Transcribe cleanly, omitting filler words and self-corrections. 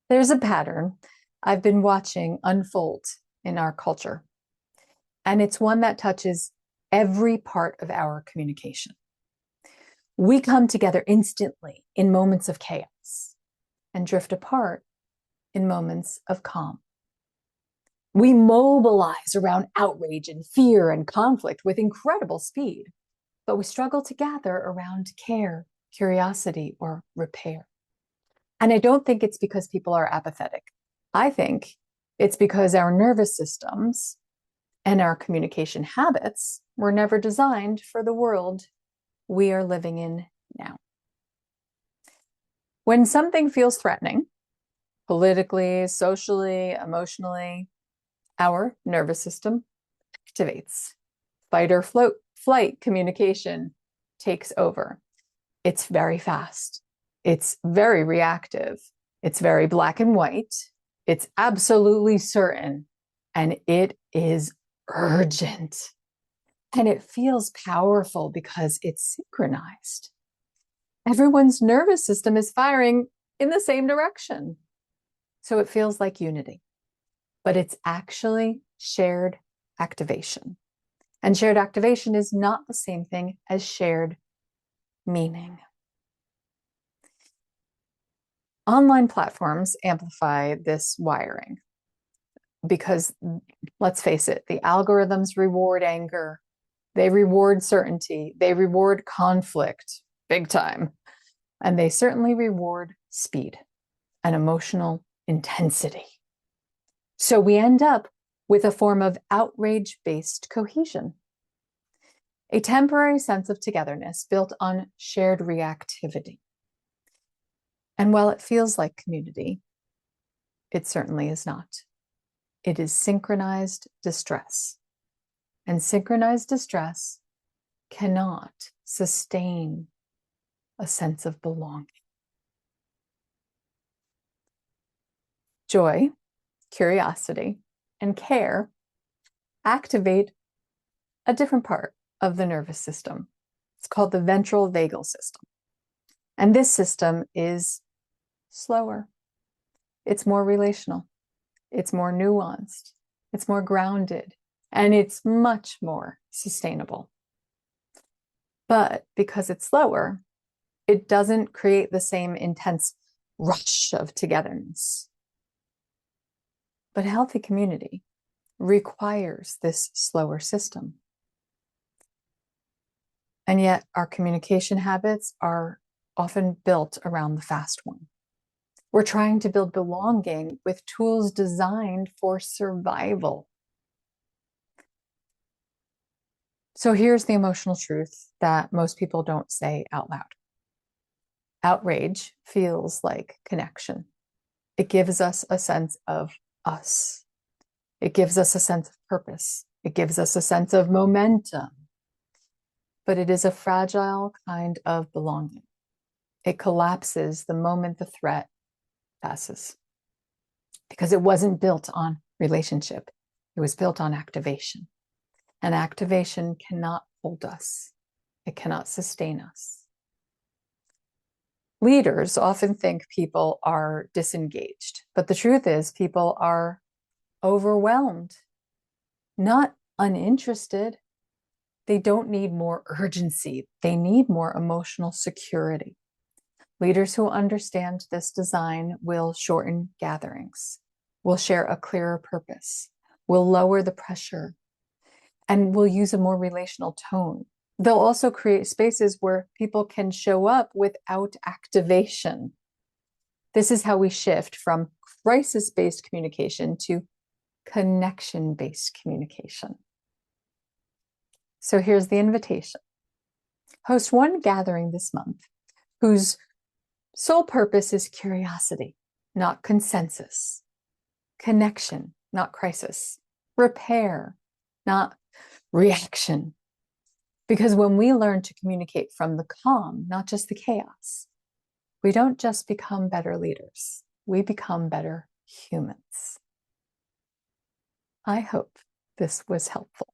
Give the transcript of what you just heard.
There's a pattern I've been watching unfold in our culture, and it's one that touches every part of our communication. We come together instantly in moments of chaos and drift apart in moments of calm. We mobilize around outrage and fear and conflict with incredible speed, but we struggle to gather around care, curiosity, or repair. And I don't think it's because people are apathetic. I think it's because our nervous systems and our communication habits were never designed for the world we are living in now. When something feels threatening, politically, socially, emotionally, our nervous system activates. Fight or flight communication takes over. It's very fast. It's very reactive. It's very black and white. It's absolutely certain. And it is urgent. And it feels powerful because it's synchronized. Everyone's nervous system is firing in the same direction. So it feels like unity. But it's actually shared activation. And shared activation is not the same thing as shared meaning. Online platforms amplify this wiring because, let's face it, the algorithms reward anger, they reward certainty, they reward conflict big time, and they certainly reward speed and emotional intensity. So we end up with a form of outrage-based cohesion, a temporary sense of togetherness built on shared reactivity. And while it feels like community, it certainly is not. It is synchronized distress. And synchronized distress cannot sustain a sense of belonging. Joy, curiosity, and care activate a different part of the nervous system. It's called the ventral vagal system. And this system is slower. It's more relational. It's more nuanced. It's more grounded. And it's much more sustainable. But because it's slower, it doesn't create the same intense rush of togetherness. But healthy community requires this slower system. And yet our communication habits are often built around the fast one. We're trying to build belonging with tools designed for survival. So here's the emotional truth that most people don't say out loud. Outrage feels like connection. It gives us a sense of us. It gives us a sense of purpose. It gives us a sense of momentum. But it is a fragile kind of belonging. It collapses the moment the threat passes because it wasn't built on relationship. It was built on activation. And activation cannot hold us. It cannot sustain us. Leaders often think people are disengaged, but the truth is people are overwhelmed, not uninterested. They don't need more urgency. They need more emotional security. Leaders who understand this design will shorten gatherings, will share a clearer purpose, will lower the pressure, and will use a more relational tone. They'll also create spaces where people can show up without activation. This is how we shift from crisis-based communication to connection-based communication. So here's the invitation. Host one gathering this month whose sole purpose is curiosity, not consensus. Connection, not crisis. Repair, not reaction. Because when we learn to communicate from the calm, not just the chaos, we don't just become better leaders, we become better humans. I hope this was helpful.